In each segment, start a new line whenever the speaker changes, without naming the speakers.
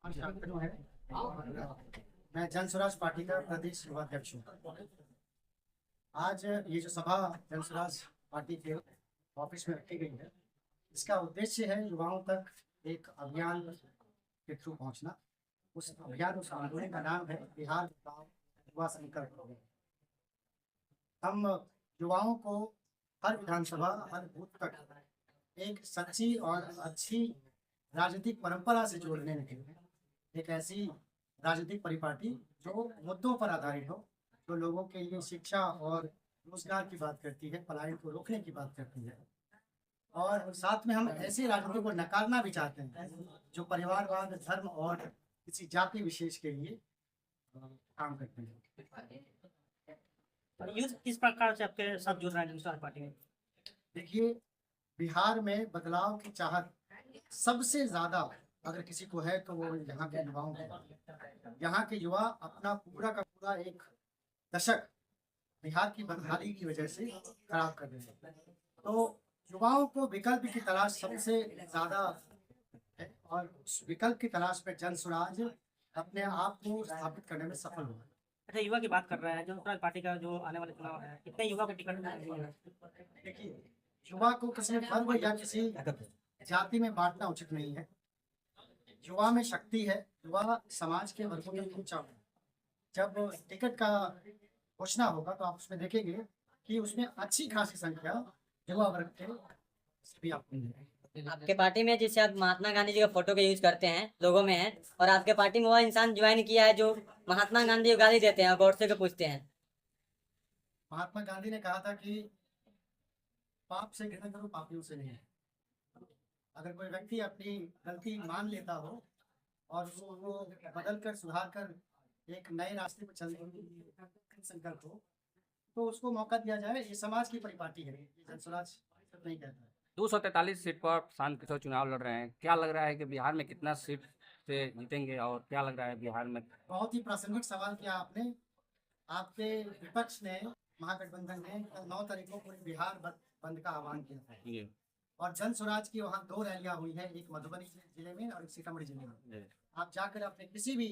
मैं जन स्वराज पार्टी का प्रदेश युवा अध्यक्ष हूँ। आज ये जो सभा जन स्वराज पार्टी के ऑफिस में रखी गई है, इसका उद्देश्य है युवाओं तक एक अभियान के थ्रू पहुंचना। उस अभियान, उस आंदोलन का नाम है बिहार बचाओ युवा संकल्प। हम युवाओं को हर विधानसभा, हर बूथ तक एक सच्ची और अच्छी राजनीतिक परंपरा से जोड़ने के लिए एक ऐसी राजनीतिक परिपाटी जो मुद्दों पर आधारित हो, जो लोगों के लिए शिक्षा और रोजगार की बात करती है, पलायन को रोकने की बात करती है। और साथ में हम ऐसी राजनीति को नकारना भी चाहते हैं जो परिवारवाद, धर्म और किसी जाति विशेष के लिए काम करते हैं।
यूथ किस प्रकार से आपके साथ जुड़ रहे हैं जन स्वराज पार्टी में?
देखिए, बिहार में बदलाव की चाहत सबसे ज्यादा अगर किसी को है तो वो यहाँ के युवाओं को। यहाँ के युवा अपना पूरा का पूरा एक दशक बिहार की बदहाली की वजह से खराब कर रहे हैं। तो युवाओं को विकल्प की तलाश सबसे ज्यादा है और उस विकल्प की तलाश में जन स्वराज अपने आप को स्थापित करने में सफल हुआ।
अच्छा, युवा की बात कर रहे हैं, जन स्वराज पार्टी का जो आने वाले चुनाव है, कितने युवा को टिकट मिलेगा?
देखिए, युवा को किसी वर्ग या किसी जाति में बांटना उचित नहीं है। युवा में शक्ति है, युवा समाज के वर्गों में ऊंचा है। जब टिकट का घोषणा होगा तो आप उसमें देखेंगे कि उसमें अच्छी खासी संख्या युवा वर्ग के भी आपको मिलेगी।
आपके पार्टी में जिससे आप महात्मा गांधी जी का फोटो का यूज करते हैं, लोगों में है, और आपके पार्टी में वो इंसान ज्वाइन किया है जो महात्मा गांधी को गाली देते हैं और गौडसे को पूछते हैं।
महात्मा गांधी ने कहा था कि पाप से घृणा करो, पापियों से नहीं। अगर कोई व्यक्ति अपनी गलती मान लेता हो और वो बदल कर, सुधार कर एक नए रास्ते पर चलने की संकल्प हो तो उसको मौका दिया जाए। ये समाज की परिपाटी है, जन स्वराज नहीं कहता है।
243 सीट पर शांत किशोर चुनाव लड़ रहे हैं। क्या लग रहा है कि बिहार में कितना सीट से जीतेंगे और क्या लग रहा है बिहार में?
बहुत ही प्रासंगिक सवाल किया आपने। आपके विपक्ष ने, महागठबंधन ने कल 9 तारीख को पूरे बिहार बंद का आह्वान किया था और जन स्वराज की वहाँ 2 रैलियां हुई है, एक मधुबनी जिले में और एक सीतामढ़ी जिले में। आप जाकर अपने किसी भी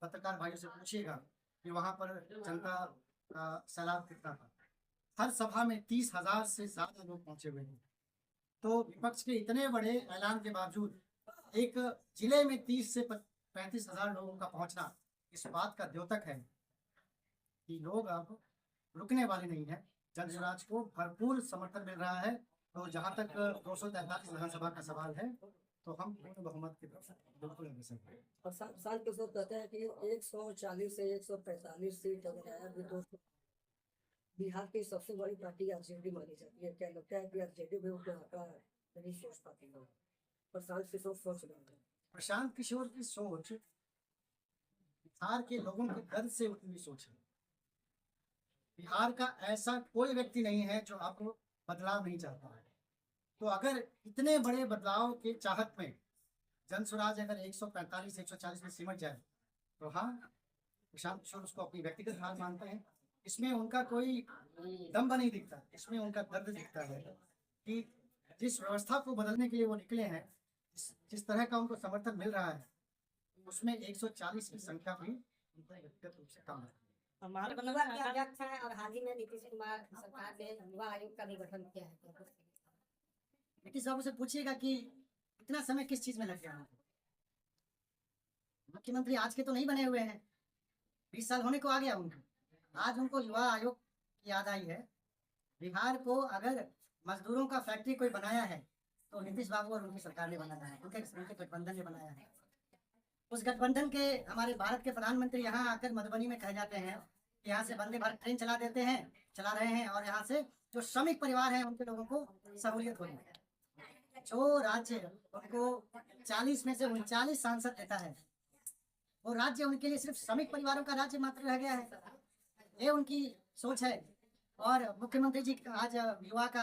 पत्रकार भाइयों से पूछिएगा कि वहाँ पर जनता का सैलाब कितना था। हर सभा में 30,000 से ज्यादा लोग पहुंचे हुए हैं। तो विपक्ष के इतने बड़े ऐलान के बावजूद एक जिले में 30 से 35,000 लोगों का पहुंचना इस बात का द्योतक है कि लोग अब रुकने वाले नहीं है। जन स्वराज को भरपूर समर्थन मिल रहा है। तो जहां तक 243 विधानसभा का सवाल है तो हम पूर्ण बहुमत की तरफ बिल्कुल अग्रसर हैं।
और साल के साथ कहते हैं कि 140 से 145 सीट अगर आया तो बिहार की सबसे बड़ी पार्टी आरजेडी मानी जाती है। क्या लगता है कि आरजेडी में उनको आंकड़ा नहीं सोच पाती है? प्रशांत किशोर सोच रहे हैं।
प्रशांत किशोर की सोच बिहार के लोगों के दर्द से उठी हुई सोच है। बिहार का ऐसा कोई व्यक्ति नहीं है जो अब बदलाव नहीं चाहता है। तो अगर इतने बड़े बदलाव के चाहत में जन स्वराज अगर 145 140 में सिमट जाए तो हाँ, प्रशांत किशोर उसको अपनी व्यक्तिगत हार मानते हैं। इसमें उनका कोई दम्भ नहीं दिखता, इसमें उनका दर्द दिखता है कि जिस व्यवस्था को बदलने के लिए वो निकले हैं, जिस तरह का उनको समर्थन मिल रहा है, उसमें 140 की संख्या भी उनका व्यक्तिगत रूप से कम है।
युवा के अध्यक्ष हैं और हाल ही में नीतीश कुमार सरकार ने युवा आयोग का भी गठन किया है।
नीतीश बाबू से पूछिएगा कि इतना समय किस चीज में लग गया। मुख्यमंत्री आज के तो नहीं बने हुए हैं, 20 साल होने को आ गया उनको। आज उनको युवा आयोग की याद आई है। बिहार को अगर मजदूरों का फैक्ट्री कोई बनाया है तो नीतीश बाबू और उनकी सरकार ने बनाया है, उनके गठबंधन ने बनाया है। उस गठबंधन के हमारे भारत के प्रधानमंत्री यहाँ आकर मधुबनी में कह जाते हैं कि यहाँ से वंदे भारत ट्रेन चला रहे हैं और यहाँ से जो श्रमिक परिवार हैं उनके लोगों को सहूलियत हो रही है। जो राज्य उनको 40 में से 39 सांसद देता है, वो राज्य उनके लिए सिर्फ श्रमिक परिवारों का राज्य मात्र रह गया है। ये उनकी सोच है। और मुख्यमंत्री जी आज युवा का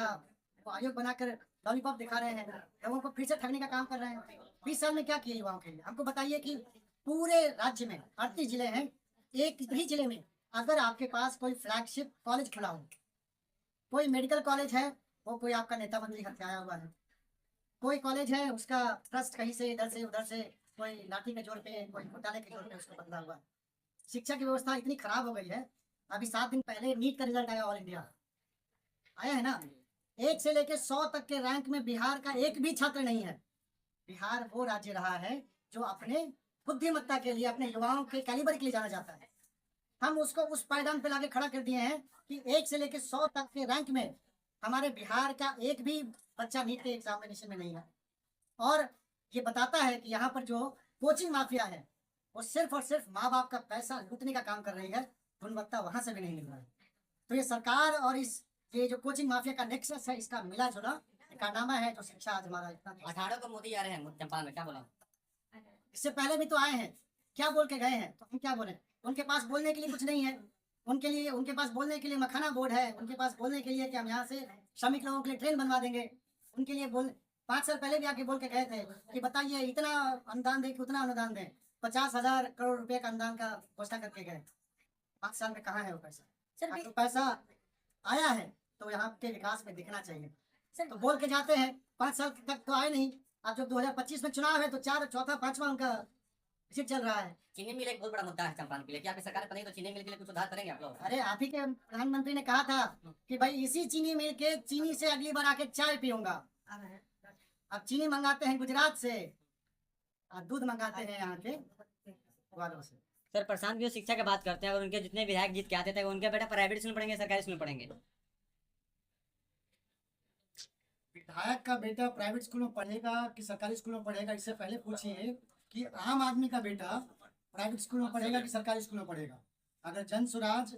आयोग बनाकर लॉलीपॉप दिखा रहे हैं, लोगों को फिर से ठगने का काम कर रहे हैं। 20 साल में क्या किया युवाओं के लिए? हमको बताइए कि पूरे राज्य में 38 जिले हैं, एक भी जिले में अगर आपके पास कोई फ्लैगशिप कॉलेज खुला हो, कोई मेडिकल कॉलेज है, वो कोई आपका नेता मंत्री हत्याया हुआ है, कोई कॉलेज है उसका ट्रस्ट कहीं से इधर से उधर से कोई लाठी के जोर पे, कोई घोटाले के जोर पे उसको बदला हुआ है। शिक्षा की व्यवस्था इतनी खराब हो गई है। अभी 7 दिन पहले नीट का रिजल्ट आया, ऑल इंडिया आया है ना, 1 से लेकर 100 तक के रैंक में बिहार का एक भी छात्र नहीं है। बिहार वो राज्य रहा है जो अपने बुद्धिमत्ता के लिए, अपने युवाओं के कैलिबर के लिए जाना जाता है। हम उसको उस पायदान पे लाके खड़ा कर दिए हैं कि 1 से लेकर 100 तक के रैंक में हमारे बिहार का एक भी बच्चा नीट के एग्जामिनेशन में नहीं है। और ये बताता है कि यहाँ पर जो कोचिंग माफिया है वो सिर्फ और सिर्फ माँ बाप का पैसा लूटने का काम कर रही है, गुणवत्ता वहां से भी नहीं मिल रहा है। तो ये सरकार और ये जो कोचिंग माफिया का नेक्सस है, इसका मिला जुला कारनामा है जो शिक्षा आज हमारा इतना।
18 को मोदी आ रहे हैं चंपारण में, क्या बोले?
इससे पहले भी तो आए हैं, क्या बोल के गए हैं, तो हम क्या बोले? उनके पास बोलने के लिए कुछ नहीं है। उनके पास बोलने के लिए मखाना बोर्ड है, उनके पास बोलने के लिए कि हम यहाँ से श्रमिक लोगों के लिए ट्रेन बनवा देंगे। उनके लिए 5 साल पहले भी आके बोल के गए थे कि बताइए इतना अनुदान दें कि उतना अनुदान दें। 50,000 करोड़ रुपए का अनुदान का घोषणा करके गए। 5 साल में कहाँ है वो पैसा?
सर,
तो पैसा आया है तो यहाँ के विकास में दिखना चाहिए। तो बोल के जाते हैं, 5 साल तक तो आए नहीं। अब जब 2025 में चुनाव है तो चौथा 5वां उनका विजिट चल रहा है।
चीनी मिल एक बहुत बड़ा मुद्दा है चंपारण के लिए, क्या आपकी सरकार बनी तो चीनी मिल के लिए कुछ सुधार करेंगे आप लोग?
अरे आप ही के प्रधानमंत्री ने कहा था कि भाई इसी चीनी मिल के चीनी से अगली बार आके चाय पीऊंगा। अब चीनी मंगाते हैं गुजरात से और दूध मंगाते हैं यहाँ के ग्वालों से।
सर, प्रशांत भी शिक्षा की बात करते हैं, और उनके जितने विधायक जीत के आते थे उनके बेटा प्राइवेट स्कूल में पढ़ेंगे, सरकारी स्कूल में पढ़ेंगे?
विधायक का बेटा प्राइवेट स्कूल में पढ़ेगा कि सरकारी स्कूल में पढ़ेगा, इससे पहले पूछिए कि आम आदमी का बेटा प्राइवेट स्कूल में पढ़ेगा कि सरकारी स्कूल में पढ़ेगा। अगर जन स्वराज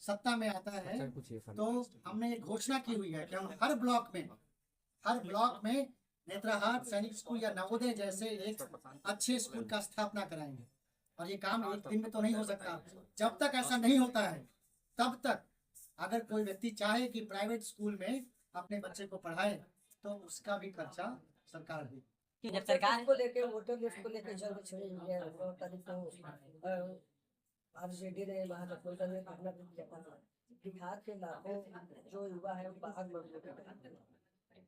सत्ता में आता है तो हमने एक घोषणा की हुई है कि हम हर ब्लॉक में नेत्राहाट, सैनिक स्कूल या नवोदय जैसे एक अच्छे स्कूल का स्थापना कराएंगे। और ये काम एक दिन में तो नहीं हो सकता। जब तक ऐसा नहीं होता है तब तक अगर कोई व्यक्ति चाहे कि प्राइवेट स्कूल में अपने बच्चे को पढ़ाए तो उसका भी खर्चा सरकार दे।
जब सरकार
को लेके वोटर लिस्ट को लेके जल्द छड़ी हुई है, 9 तारीख को आरजेडी ने महागठबंधन में अपना किया था। बिहार के लाखों जो युवा है वो बाहर बढ़ गए।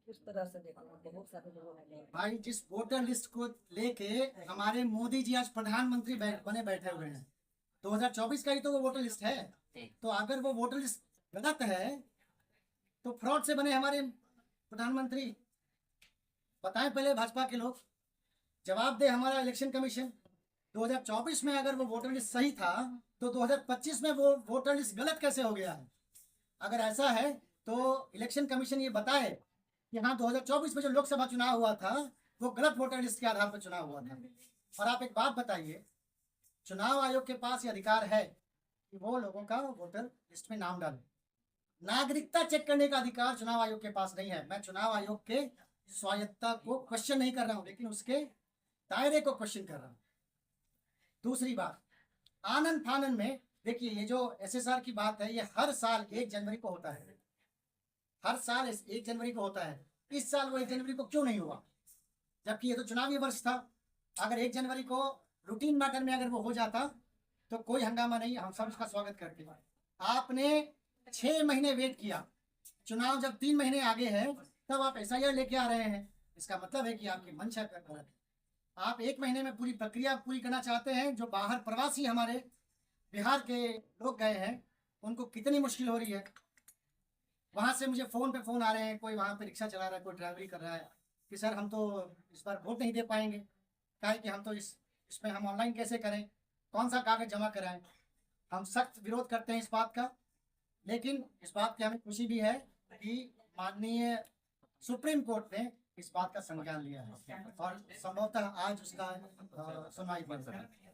किस तरह से देखा, बहुत सारे लोग हैं भाई, जिस वोटर लिस्ट को लेके हमारे मोदी जी आज प्रधानमंत्री बने बैठे हुए हैं। 2024 का ही तो वो वोटर लिस्ट है। तो अगर वो वोटर लिस्ट गलत है तो फ्रॉड से बने हमारे प्रधानमंत्री। बताएं पहले भाजपा के लोग, जवाब दे हमारा इलेक्शन कमीशन। 2024 में अगर वो वोटर लिस्ट सही था तो 2025 में वो वोटर लिस्ट गलत कैसे हो गया है? अगर ऐसा है तो इलेक्शन कमीशन ये बताए कि हाँ 2024 में जो लोकसभा चुनाव हुआ था वो गलत वोटर लिस्ट के आधार पर चुनाव हुआ था। और आप एक बात बताइए, चुनाव आयोग के पास ये अधिकार है कि वो लोगों का वोटर लिस्ट में नाम डाले। नागरिकता चेक करने का अधिकार चुनाव आयोग के पास नहीं है। मैं चुनाव आयोग के स्वायत्तता को क्वेश्चन नहीं कर रहा हूं, लेकिन उसके दायरे को क्वेश्चन कर रहा हूं। दूसरी बात, आनंद फानन में देखिए, ये जो SSR की बात है ये हर साल 1 जनवरी को होता है। हर साल 1 जनवरी को होता है। इस साल वो 1 जनवरी को क्यों नहीं हुआ, जबकि ये तो चुनावी वर्ष था। अगर 1 जनवरी को रूटीन मैटर में अगर वो हो जाता तो कोई हंगामा नहीं, हम सब उसका स्वागत करते। आपने 6 महीने वेट किया, चुनाव जब 3 महीने आगे है तब आप SIR लेके आ रहे हैं। इसका मतलब है कि आपकी मंशा गलत है। आप 1 महीने में पूरी प्रक्रिया पूरी करना चाहते हैं। जो बाहर प्रवासी हमारे बिहार के लोग गए हैं उनको कितनी मुश्किल हो रही है। वहां से मुझे फोन पे फोन आ रहे हैं, कोई वहां पे रिक्शा चला रहा है, कोई ड्राइवरी कर रहा है कि सर हम तो इस बार वोट नहीं दे पाएंगे, कहा कि हम तो इसमें हम ऑनलाइन कैसे करें, कौन सा कागज जमा कराएं। हम सख्त विरोध करते हैं इस बात का, लेकिन इस बात की हमें खुशी भी है कि माननीय सुप्रीम कोर्ट ने इस बात का संज्ञान लिया है और संभवतः आज उसका सुनवाई बन सकती है।